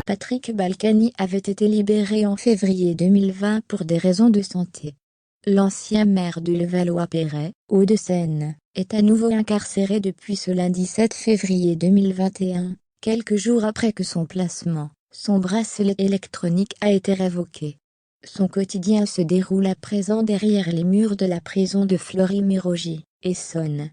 Patrick Balkany avait été libéré en février 2020 pour des raisons de santé. L'ancien maire de Levallois-Perret, Hauts-de-Seine, est à nouveau incarcéré depuis ce lundi 7 février 2021, quelques jours après que son placement, son bracelet électronique a été révoqué. Son quotidien se déroule à présent derrière les murs de la prison de Fleury-Mérogis, Essonne.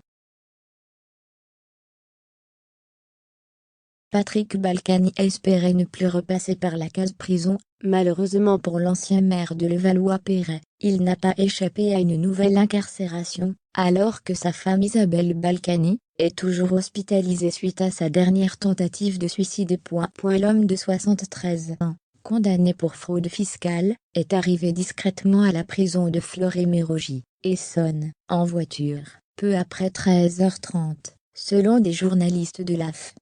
Patrick Balkany espérait ne plus repasser par la case prison. Malheureusement pour l'ancien maire de Levallois-Perret, il n'a pas échappé à une nouvelle incarcération, alors que sa femme Isabelle Balkany est toujours hospitalisée suite à sa dernière tentative de suicide. L'homme de 73 ans, condamné pour fraude fiscale, est arrivé discrètement à la prison de Fleury-Mérogis, Essonne, en voiture, peu après 13h30, selon des journalistes de l'AF.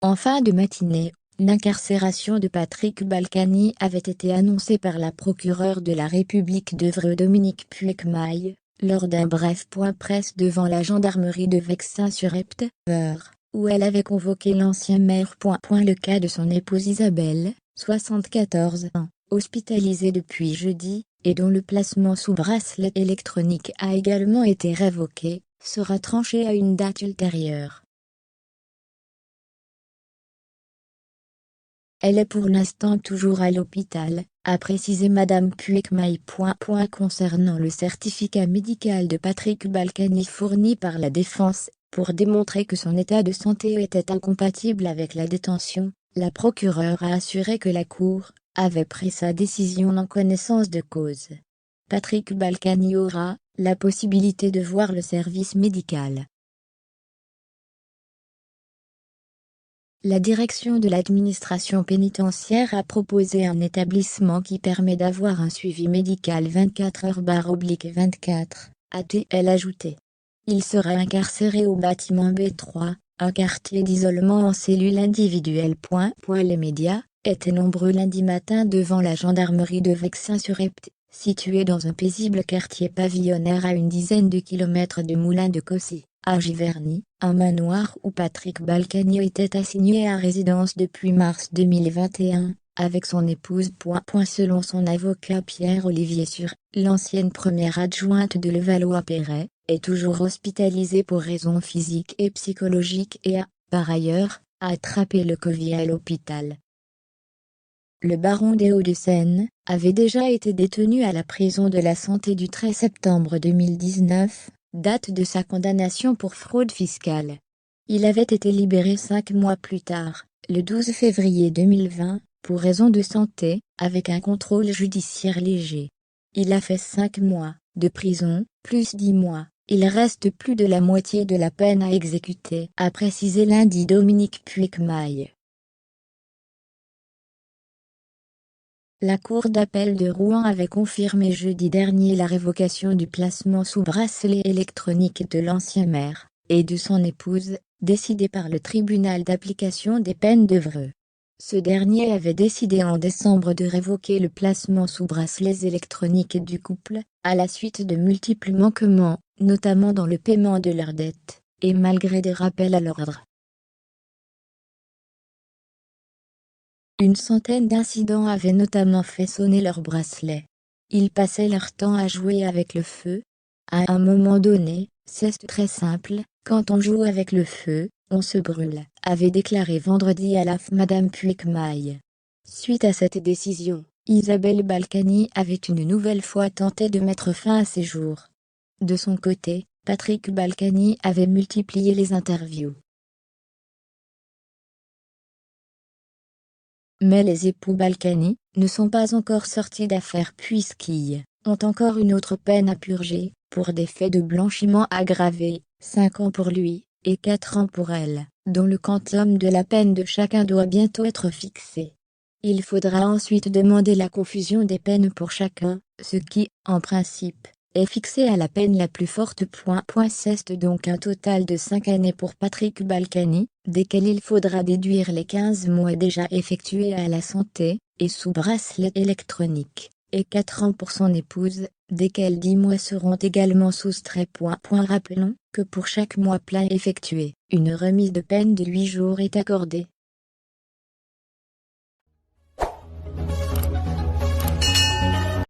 En fin de matinée, l'incarcération de Patrick Balkany avait été annoncée par la procureure de la République d'Évreux Dominique Puechmaille, lors d'un bref point presse devant la gendarmerie de Vexin-sur-Epte, où elle avait convoqué l'ancien maire. Le cas de son épouse Isabelle, 74 ans, hospitalisée depuis jeudi, et dont le placement sous bracelet électronique a également été révoqué, sera tranché à une date ultérieure. Elle est pour l'instant toujours à l'hôpital, a précisé Madame Puechmaille. Concernant le certificat médical de Patrick Balkany fourni par la défense, pour démontrer que son état de santé était incompatible avec la détention, la procureure a assuré que la Cour avait pris sa décision en connaissance de cause. Patrick Balkany aura la possibilité de voir le service médical. La direction de l'administration pénitentiaire a proposé un établissement qui permet d'avoir un suivi médical 24h/24, a-t-elle ajouté. Il sera incarcéré au bâtiment B3, un quartier d'isolement en cellule individuelle. Les médias étaient nombreux lundi matin devant la gendarmerie de Vexin-sur-Epte, située dans un paisible quartier pavillonnaire à une dizaine de kilomètres de Moulins-de-Cossy, à Giverny, un manoir où Patrick Balkany était assigné à résidence depuis mars 2021, avec son épouse. Selon son avocat Pierre-Olivier Sur, l'ancienne première adjointe de Levallois-Perret est toujours hospitalisée pour raisons physiques et psychologiques et a, par ailleurs, attrapé le Covid à l'hôpital. Le baron des Hauts-de-Seine avait déjà été détenu à la prison de la Santé du 13 septembre 2019, date de sa condamnation pour fraude fiscale. Il avait été libéré 5 mois plus tard, le 12 février 2020, pour raison de santé, avec un contrôle judiciaire léger. Il a fait 5 mois de prison, plus 10 mois. Il reste plus de la moitié de la peine à exécuter, a précisé lundi Dominique Puechmaille. La Cour d'appel de Rouen avait confirmé jeudi dernier la révocation du placement sous bracelet électronique de l'ancien maire et de son épouse, décidée par le tribunal d'application des peines d'Évreux. Ce dernier avait décidé en décembre de révoquer le placement sous bracelets électroniques du couple, à la suite de multiples manquements, notamment dans le paiement de leurs dettes, et malgré des rappels à l'ordre. Une centaine d'incidents avaient notamment fait sonner leurs bracelets. Ils passaient leur temps à jouer avec le feu. À un moment donné, c'est très simple, quand on joue avec le feu, on se brûle, avait déclaré vendredi à l'AF Madame Puechmaille. Suite à cette décision, Isabelle Balkany avait une nouvelle fois tenté de mettre fin à ses jours. De son côté, Patrick Balkany avait multiplié les interviews. Mais les époux Balkany ne sont pas encore sortis d'affaire puisqu'ils ont encore une autre peine à purger, pour des faits de blanchiment aggravés, 5 ans pour lui, et 4 ans pour elle, dont le quantum de la peine de chacun doit bientôt être fixé. Il faudra ensuite demander la confusion des peines pour chacun, ce qui, en principe, est fixé à la peine la plus forte. C'est donc un total de 5 années pour Patrick Balkany, desquels il faudra déduire les 15 mois déjà effectués à la santé, et sous bracelet électronique, et 4 ans pour son épouse, desquels 10 mois seront également soustraits. Rappelons que pour chaque mois plein effectué, une remise de peine de 8 jours est accordée.